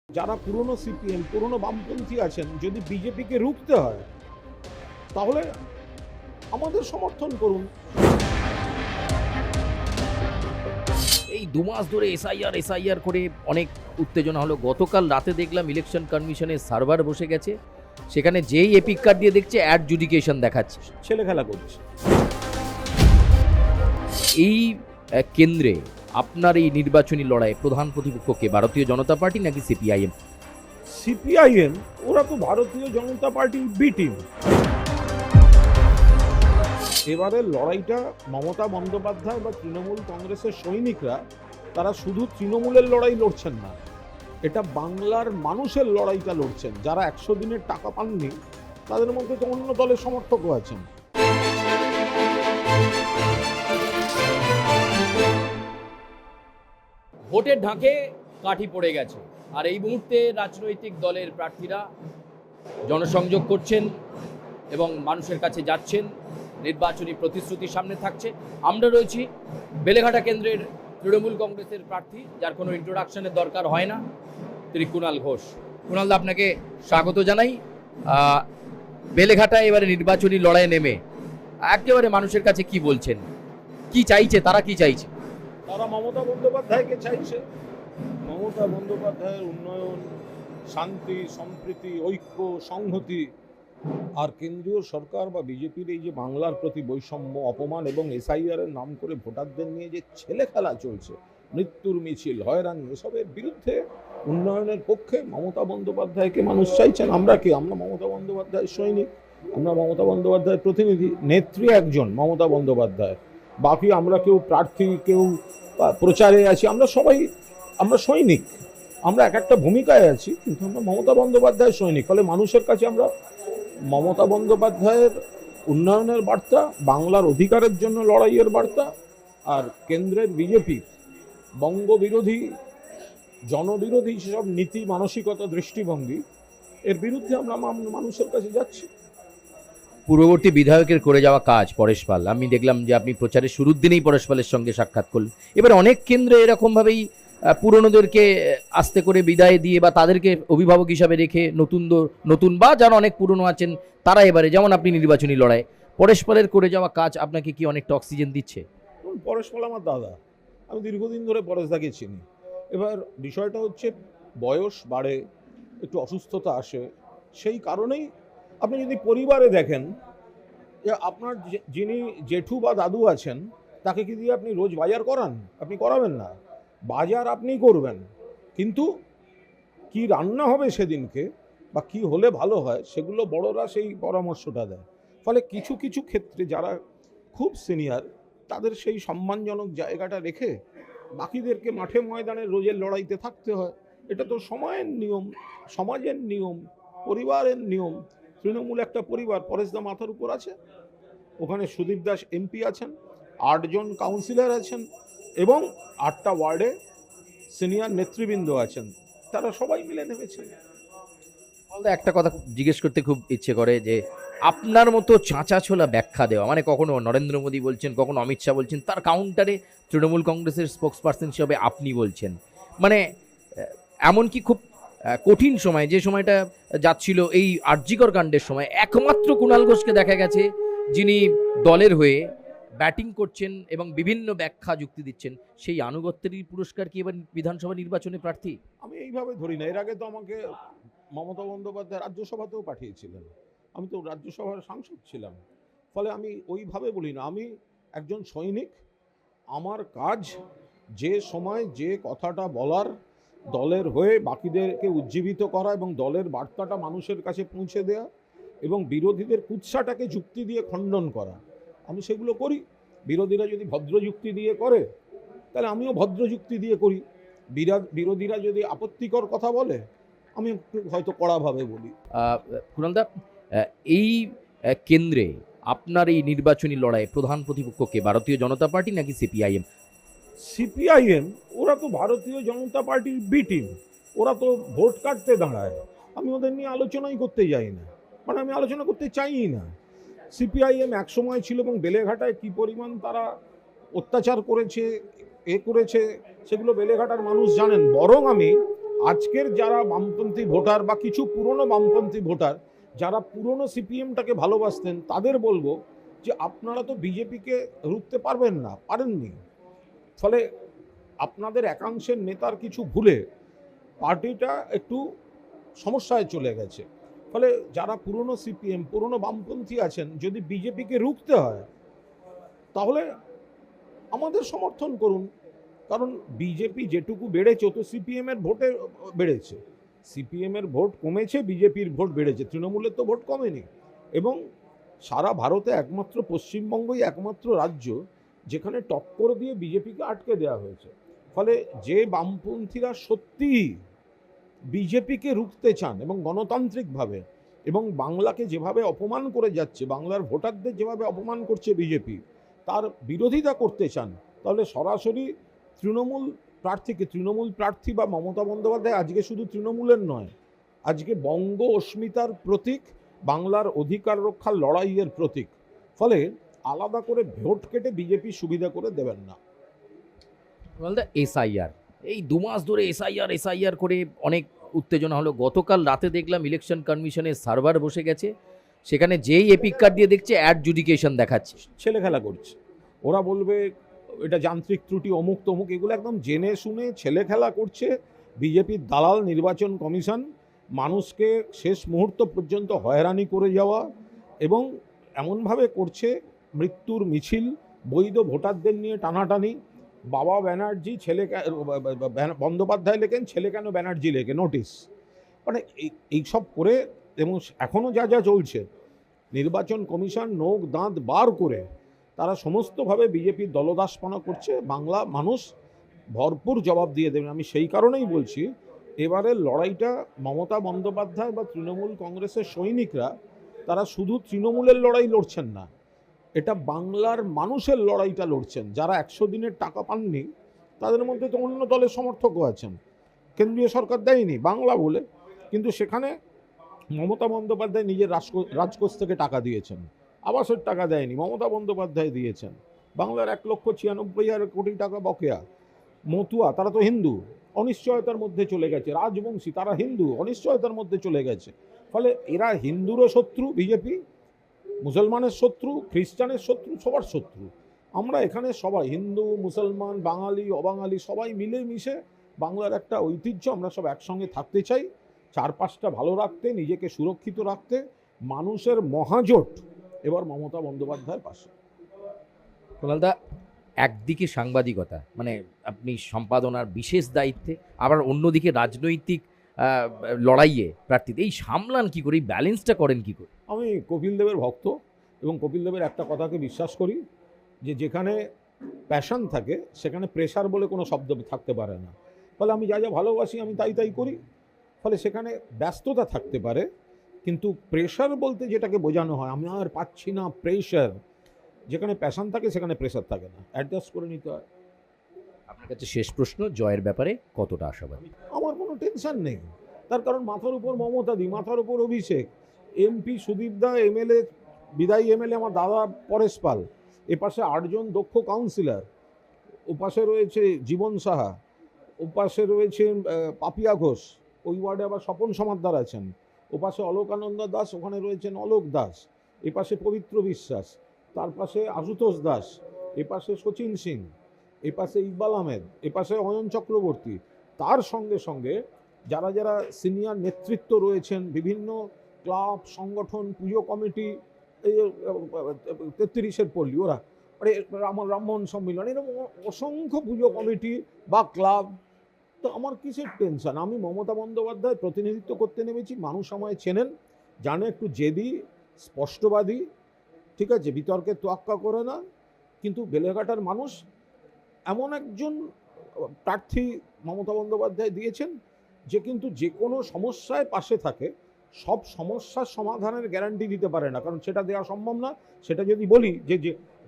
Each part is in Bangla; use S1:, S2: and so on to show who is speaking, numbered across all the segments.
S1: যারা পুরনো সিপিএম পুরনো বামপন্থী আছেন, যদি বিজেপিকে রুখতে হয় তাহলে আমাদের সমর্থন করুন।
S2: এই 2 মাস ধরে এসআইআর করে অনেক উত্তেজনা হলো। গতকাল রাতে দেখলাম ইলেকশন কমিশনের সার্ভার বসে গেছে, সেখানে যেই এপিক কার্ড দিয়ে দেখছে অ্যাডজুডিকেশন দেখাচ্ছে।
S1: ছেলে খেলা করছে।
S2: এই কেন্দ্রে আপনার এই নির্বাচনী লড়াই প্রধান প্রতিপক্ষকে ভারতীয় জনতা পার্টি নাকি সিপিআইএম?
S1: সিপিআইএম ওরা তো ভারতীয় জনতা পার্টির বি টিম। এবারের লড়াইটা মমতা বন্দ্যোপাধ্যায় বা তৃণমূল কংগ্রেসের সৈনিকরা তারা শুধু তৃণমূলের লড়াই লড়ছেন না, এটা বাংলার মানুষের লড়াইটা লড়ছেন। যারা 100 দিনের টাকা পাননি তাদের মধ্যে তো অন্য দলের সমর্থকও আছেন।
S2: ভোটের ঢাকে কাঠি পড়ে গেছে, আর এই মুহূর্তে রাজনৈতিক দলের প্রার্থীরা জনসংযোগ করছেন এবং মানুষের কাছে যাচ্ছেন, নির্বাচনী প্রতিশ্রুতির সামনে থাকছে। আমরা রয়েছি বেলেঘাটা কেন্দ্রের তৃণমূল কংগ্রেসের প্রার্থী, যার কোনো ইন্ট্রোডাকশনের দরকার হয় না, তিনি কুণাল ঘোষ। কুণালদা, আপনাকে স্বাগত জানাই। বেলেঘাটায় এবারে নির্বাচনী লড়াইয়ে নেমে একেবারে মানুষের কাছে কি বলছেন, কি চাইছে, তারা কি চাইছে?
S1: তারা মমতা বন্দ্যোপাধ্যায়কে চাইছে। মমতা বন্দ্যোপাধ্যায়ের উন্নয়ন, শান্তি, সম্প্রীতি, ঐক্য, সংহতি। আর কেন্দ্রীয় সরকার বা বিজেপির এই যে বাংলার প্রতি বৈষম্য, অপমান এবং এসআইআর এর নাম করে ভোটারদের নিয়ে যে ছেলে খেলা চলছে, মৃত্যুর মিছিল, হয়রানি, এসবের বিরুদ্ধে উন্নয়নের পক্ষে মমতা বন্দ্যোপাধ্যায়কে মানুষ চাইছেন। আমরা কি? আমরা মমতা বন্দ্যোপাধ্যায়ের সৈনিক, আমরা মমতা বন্দ্যোপাধ্যায়ের প্রতিনিধি। নেত্রী একজন মমতা বন্দ্যোপাধ্যায়, বাকি আমরা কেউ প্রার্থী, কেউ প্রচারে আছি, আমরা সবাই আমরা সৈনিক। আমরা এক একটা ভূমিকায় আছি, কিন্তু আমরা মমতা বন্দ্যোপাধ্যায়ের সৈনিক। ফলে মানুষের কাছে আমরা মমতা বন্দ্যোপাধ্যায়ের উন্নয়নের বার্তা, বাংলার অধিকারের জন্য লড়াইয়ের বার্তা, আর কেন্দ্রের বিজেপি বঙ্গবিরোধী, জনবিরোধী সেসব নীতি, মানসিকতা, দৃষ্টিভঙ্গি, এর বিরুদ্ধে আমরা মানুষের কাছে যাচ্ছি।
S2: পূর্ববর্তী বিধায়কের করে যাওয়া কাজ পরেশ পাল, আমি দেখলাম যে আপনি প্রচারের শুরুর দিনেই পরেশ পালের সঙ্গে সাক্ষাৎ করলেন। এবার অনেক কেন্দ্রে এরকমভাবেই পুরনোদেরকে আস্তে করে বিদায় দিয়ে বা তাদেরকে অভিভাবক হিসাবে রেখে নতুন বা যারা অনেক পুরনো আছেন তারা এবারে, যেমন আপনি নির্বাচনী লড়াই, পরেশ পালের করে যাওয়া কাজ আপনাকে কি অনেকটা অক্সিজেন দিচ্ছে?
S1: পরেশ পাল আমার দাদা, আমি দীর্ঘদিন ধরে পরেশদাকে চিনি। এবার বিষয়টা হচ্ছে বয়স বাড়ে, একটু অসুস্থতা আসে, সেই কারণেই আপনি যদি পরিবারে দেখেন যে আপনার যিনি জেঠু বা দাদু আছেন তাকে কি দিয়ে আপনি রোজ বাজার করান? আপনি করাবেন না। বাজার আপনি করবেন, কিন্তু কি রান্না হবে সেদিনকে বা কি হলে ভালো হয় সেগুলো বড়রা সেই পরামর্শটা দেয়। ফলে কিছু কিছু ক্ষেত্রে যারা খুব সিনিয়র তাদের সেই সম্মানজনক জায়গাটা রেখে বাকিদেরকে মাঠে ময়দানে রোজের লড়াইতে থাকতে হয়। এটা তো সময়ের নিয়ম, সমাজের নিয়ম, পরিবারের নিয়ম। তৃণমূল একটা পরিবার, পরেশদা মাথার উপর আছে, ওখানে সুদীপ দাস এমপি আছেন, 8 জন কাউন্সিলর আছেন এবং 8টা ওয়ার্ডে সিনিয়র নেতৃবৃন্দ আছেন, তারা সবাই মিলে নেমেছেন।
S2: একটা কথা জিজ্ঞেস করতে খুব ইচ্ছে করে যে আপনার মতো চাঁচা ছোলা ব্যাখ্যা দেওয়া, মানে কখনো নরেন্দ্র মোদী বলছেন, কখনো অমিত শাহ বলছেন, তার কাউন্টারে তৃণমূল কংগ্রেসের স্পোক্স পার্সন হিসাবে আপনি বলছেন, মানে এমনকি খুব কঠিন সময়, যে সময়টা যাচ্ছিল এই আরজিকর কাণ্ডের সময়, একমাত্র কুণাল ঘোষকে দেখা গেছে যিনি দলের হয়ে ব্যাটিং করছেন এবং বিভিন্ন ব্যাখ্যা যুক্তি দিচ্ছেন। সেই আনুগত্যেরই পুরস্কার কি এবার বিধানসভা নির্বাচনে প্রার্থী?
S1: আমি এইভাবে ধরি না। এর আগে তো আমাকে মমতা বন্দ্যোপাধ্যায় রাজ্যসভাতেও পাঠিয়েছিলেন, আমি তো রাজ্যসভার সাংসদ ছিলাম। ফলে আমি ওইভাবে বলি না। আমি একজন সৈনিক, আমার কাজ যে সময় যে কথাটা বলার, দলের হয়ে বাকিদেরকে উজ্জীবিত করা এবং দলের বার্তাটা মানুষের কাছে পৌঁছে দেয়া এবং বিরোধীদের কুৎসাটাকে যুক্তি দিয়ে খণ্ডন করা, আমি সেগুলো করি। বিরোধীরা যদি ভদ্র যুক্তি দিয়ে করে তাহলে আমিও ভদ্র যুক্তি দিয়ে করি। বিরোধীরা যদি আপত্তিকর কথা বলে আমি একটু হয়তো কড়াভাবে বলি।
S2: কুণালদা, এই কেন্দ্রে আপনার এই নির্বাচনী লড়াই প্রধান প্রতিপক্ষকে ভারতীয় জনতা পার্টি নাকি সিপিআইএম?
S1: সিপিআইএম ওরা তো ভারতীয় জনতা পার্টির বি টিম, ওরা তো ভোট কাটতে দাঁড়ায়। আমি ওদের নিয়ে আলোচনাই করতে যাই না, মানে আমি আলোচনা করতে চাইই না। সিপিআইএম এক সময় ছিল এবং বেলেঘাটায় কী পরিমাণ তারা অত্যাচার করেছে, করেছে, সেগুলো বেলেঘাটার মানুষ জানেন। বরং আমি আজকের যারা বামপন্থী ভোটার বা কিছু পুরনো বামপন্থী ভোটার যারা পুরনো সিপিএমটাকে ভালোবাসতেন, তাদের বলবো যে আপনারা তো বিজেপিকে রুখতে পারবেন না, পারেননি। ফলে আপনাদের একাংশের নেতার কিছু ভুলে পার্টিটা একটু সমস্যায় চলে গেছে। ফলে যারা পুরনো সিপিএম, পুরনো বামপন্থী আছেন, যদি বিজেপিকে রুখতে হয় তাহলে আমাদের সমর্থন করুন। কারণ বিজেপি যেটুকু বেড়েছে তো সিপিএমের ভোটে বেড়েছে। সিপিএমের ভোট কমেছে, বিজেপির ভোট বেড়েছে, তৃণমূলের তো ভোট কমেনি। এবং সারা ভারতে একমাত্র পশ্চিমবঙ্গই একমাত্র রাজ্য যেখানে টক্কর দিয়ে বিজেপিকে আটকে দেওয়া হয়েছে। ফলে যে বামপন্থীরা সত্যিই বিজেপিকে রুখতে চান এবং গণতান্ত্রিকভাবে, এবং বাংলাকে যেভাবে অপমান করে যাচ্ছে, বাংলার ভোটারদের যেভাবে অপমান করছে বিজেপি, তার বিরোধিতা করতে চান, তাহলে সরাসরি তৃণমূল তৃণমূল প্রার্থী বা মমতা বন্দ্যোপাধ্যায় আজকে শুধু তৃণমূলের নয়, আজকে বঙ্গ অস্মিতার প্রতীক, বাংলার অধিকার রক্ষার লড়াইয়ের প্রতীক। ফলে আলাদা করে ভোট কেটে বিজেপি সুবিধা করে দেবেন না।
S2: এসআইআর, এই 2 মাস ধরে এসআইআর করে অনেক উত্তেজনা হলো। গতকাল রাতে দেখলাম ইলেকশন কমিশনের সার্ভার বসে গেছে, সেখানে যেই এপিক কার্ড দিয়ে দেখছে অ্যাডজুডিকেশন দেখাচ্ছে।
S1: ছেলে খেলা করছে। ওরা বলবে এটা যান্ত্রিক ত্রুটি, অমুক তমুক, এগুলো একদম জেনে শুনে ছেলে খেলা করছে বিজেপির দালাল নির্বাচন কমিশন। মানুষকে শেষ মুহূর্ত পর্যন্ত হয়রানি করে যাওয়া এবং এমনভাবে করছে মৃত্যুর মিছিল, বৈধ ভোটারদের নিয়ে টানাটানি। বাবা ব্যানার্জি ছেলে বন্দ্যোপাধ্যায় লেখেন, ছেলে কেন ব্যানার্জি লেখে, নোটিশ। মানে এইসব করে, এবং এখনও যা যা চলছে, নির্বাচন কমিশন নোক দাঁত বার করে তারা সমস্তভাবে বিজেপির দলদাসপনা করছে। বাংলা মানুষ ভরপুর জবাব দিয়ে দেবেন। আমি সেই কারণেই বলছি, এবারের লড়াইটা মমতা বন্দ্যোপাধ্যায় বা তৃণমূল কংগ্রেসের সৈনিকরা তারা শুধু তৃণমূলের লড়াই লড়ছেন না, এটা বাংলার মানুষের লড়াইটা লড়ছেন। যারা 100 দিনের টাকা পাননি তাদের মধ্যে তো অন্য দলের সমর্থকও আছেন, কেন্দ্রীয় সরকার দেয়নি বাংলা বলে, কিন্তু সেখানে মমতা বন্দ্যোপাধ্যায় নিজের রাজকোষ থেকে টাকা দিয়েছেন। আবাসের টাকা দেয়নি, মমতা বন্দ্যোপাধ্যায় দিয়েছেন। বাংলার 1,96,000 কোটি টাকা বকেয়া। মতুয়া, তারা তো হিন্দু, অনিশ্চয়তার মধ্যে চলে গেছে। রাজবংশী, তারা হিন্দু, অনিশ্চয়তার মধ্যে চলে গেছে। ফলে এরা হিন্দুরও শত্রু বিজেপি, মুসলমানের শত্রু, খ্রিস্টানের শত্রু, সবার শত্রু। আমরা এখানে সবাই হিন্দু, মুসলমান, বাঙালি, অবাঙালি সবাই মিলে মিশে বাংলার একটা ঐতিহ্য, আমরা সব একসঙ্গে থাকতে চাই, চারপাশটা ভালো রাখতে, নিজেকে সুরক্ষিত রাখতে। মানুষের মহাজোট এবার মমতা বন্দ্যোপাধ্যায়ের পাশে।
S2: কুণালদা, একদিকে সাংবাদিকতা, মানে আপনি সম্পাদনার বিশেষ দায়িত্বে, আবার অন্যদিকে রাজনৈতিক লড়াইয়ে প্রার্থী, এই সামলান কি করে, এই ব্যালেন্সটা করেন কি করে?
S1: আমি কপিল দেবের ভক্ত এবং কপিল দেবের একটা কথাকে বিশ্বাস করি, যে যেখানে প্যাশন থাকে সেখানে প্রেশার বলে কোনো শব্দ থাকতে পারে না। ফলে আমি যা যা ভালোবাসি আমি তাই তাই করি। ফলে সেখানে ব্যস্ততা থাকতে পারে, কিন্তু প্রেশার বলতে যেটাকে বোঝানো হয়, আমি আর পাচ্ছি না প্রেশার, যেখানে প্যাশন থাকে সেখানে প্রেশার থাকে না, অ্যাডজাস্ট করে নিতে হয়।
S2: আপনার কাছে শেষ প্রশ্ন, জয়ের ব্যাপারে কতটা আশাবাদী?
S1: আমার কোনো টেনশন নেই, তার কারণ মাথার উপর মমতা দি, মাথার উপর অভিষেক, এমপি সুদীপ দা, এমএলএ বিদায়ী এমএলএ আমার দাদা পরেশ পাল, এপাশে 8 জন দক্ষ কাউন্সিলর, ওপাশে রয়েছে জীবন সাহা, ওপাশে রয়েছে পাপিয়া ঘোষ, ওই ওয়ার্ডে আবার স্বপন সমাদ্দার আছেন, ওপাশে অলোকানন্দ দাস, ওখানে রয়েছেন অলোক দাস, এপাশে পবিত্র বিশ্বাস, তার পাশে আশুতোষ দাস, এপাশে সচিন সিং, এপাশে ইকবাল আহমেদ, এপাশে অয়ন চক্রবর্তী। তার সঙ্গে সঙ্গে যারা যারা সিনিয়র নেতৃত্ব রয়েছেন, বিভিন্ন ক্লাব, সংগঠন, পুজো কমিটি, এই 33-এর পল্লী, ওরা রামমোহন সম্মিলন, এরকম অসংখ্য পুজো কমিটি বা ক্লাব। তো আমার কিসের টেনশন? আমি মমতা বন্দ্যোপাধ্যায় প্রতিনিধিত্ব করতে নেমেছি। মানুষ আমায় চেনেন, জানে একটু জেদি, স্পষ্টবাদী, ঠিক আছে, বিতর্কে তোয়াক্কা করে না। কিন্তু বেলেঘাটার মানুষ এমন একজন প্রার্থী মমতা বন্দ্যোপাধ্যায় দিয়েছেন যে কিন্তু যে কোনো সমস্যায় পাশে থাকে, সব সমস্যার সমাধানের গ্যারান্টি দিতে পারে না, কারণ সেটা দেওয়া সম্ভব না। সেটা যদি বলি যে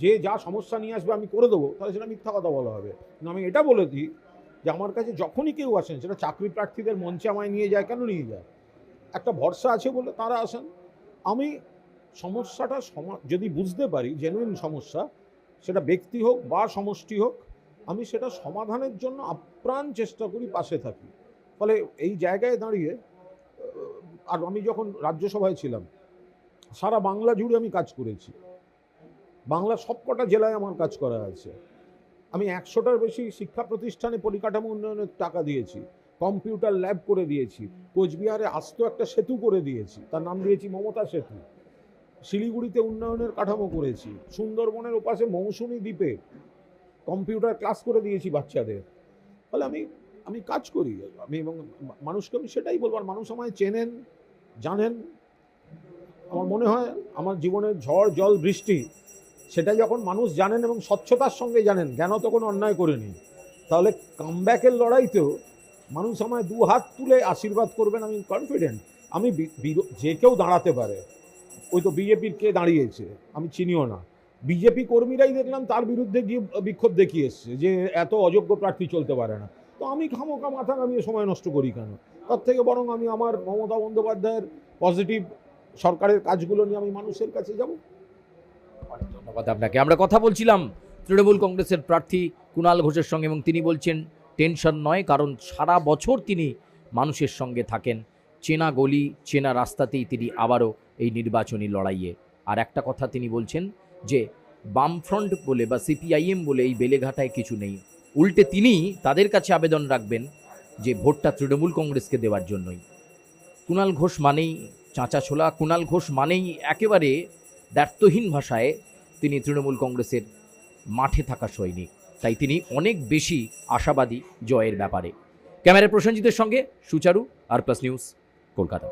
S1: যে যা সমস্যা নিয়ে আসবে আমি করে দেবো, তাহলে সেটা মিথ্যা কথা বলা হবে। কিন্তু আমি এটা বলে দিই যে আমার কাছে যখনই কেউ আসেন, সেটা চাকরি প্রার্থীদের মঞ্চে আমায় নিয়ে যায়, কেন নিয়ে যায়? একটা ভরসা আছে বলে তারা আসেন। আমি সমস্যাটা যদি বুঝতে পারি, জেনুইন সমস্যা, সেটা ব্যক্তি হোক বা সমষ্টি হোক, আমি সেটা সমাধানের জন্য আপ্রাণ চেষ্টা করি, পাশে থাকি। ফলে এই জায়গায় দাঁড়িয়ে আর আমি যখন রাজ্যসভায় ছিলাম সারা বাংলা জুড়ে আমি কাজ করেছি, বাংলার সবকটা জেলায় আমার কাজ করা আছে। আমি 100টার বেশি শিক্ষা প্রতিষ্ঠানে পরিকাঠামো উন্নয়নের টাকা দিয়েছি, কম্পিউটার ল্যাব করে দিয়েছি, কোচবিহারে আস্ত একটা সেতু করে দিয়েছি, তার নাম দিয়েছি মমতা সেতু। শিলিগুড়িতে উন্নয়নের কাঠামো করেছি, সুন্দরবনের ওপাশে মৌসুমী দ্বীপে কম্পিউটার ক্লাস করে দিয়েছি বাচ্চাদের। ফলে আমি কাজ করি, আমি এবং মানুষকে আমি সেটাই বলবো। আর মানুষ আমায় চেনেন, জানেন। আমার মনে হয় আমার জীবনের ঝড় জল বৃষ্টি সেটা যখন মানুষ জানেন এবং স্বচ্ছতার সঙ্গে জানেন, জ্ঞান তো কোনো অন্যায় করেনি, তাহলে কামব্যাকের লড়াইতেও মানুষ আমায় দু হাত তুলে আশীর্বাদ করবেন। আমি কনফিডেন্ট আমি যে কেউ দাঁড়াতে পারে। ওই তো বিজেপির কে দাঁড়িয়েছে আমি চিনিও না, বিজেপি কর্মীরাই দেখলাম তার বিরুদ্ধে গিয়ে বিক্ষোভ দেখিয়ে এসছে যে এত অযোগ্য প্রার্থী চলতে পারে না। তো আমি খামোখা মাথা নামিয়ে সময় নষ্ট করি কেন? তার থেকে বরং আমি আমার মমতা বন্দ্যোপাধ্যায়ের পজিটিভ সরকারের কাজগুলো নিয়ে আমি মানুষের কাছে যাব।
S2: ধন্যবাদ আপনাকে। আমরা কথা বলছিলাম তৃণমূল কংগ্রেসের প্রার্থী কুণাল ঘোষের সঙ্গে, এবং তিনি বলছেন টেনশন নয়, কারণ সারা বছর তিনি মানুষের সঙ্গে থাকেন, চেনা গলি চেনা রাস্তাতেই তিনি আবারও এই নির্বাচনী লড়াইয়ে। আর একটা কথা তিনি বলছেন যে বামফ্রন্ট বলে বা সিপিআইএম বলে এই বেলেঘাটায় কিছু নেই, উল্টে তিনি তাদের কাছে আবেদন রাখবেন যে ভোটটা তৃণমূল কংগ্রেসকে দেওয়ার জন্যই। কুণাল ঘোষ মানেই চাঁচা ছোলা, কুণাল ঘোষ মানেই একেবারে দ্ব্যর্থহীন ভাষায় তিনি তৃণমূল কংগ্রেসের মাঠে থাকা সৈনিক, তাই তিনি অনেক বেশি আশাবাদী জয়ের ব্যাপারে। ক্যামেরায় প্রসেনজিতের সঙ্গে সুচারু, আর প্লাস নিউজ, কলকাতা।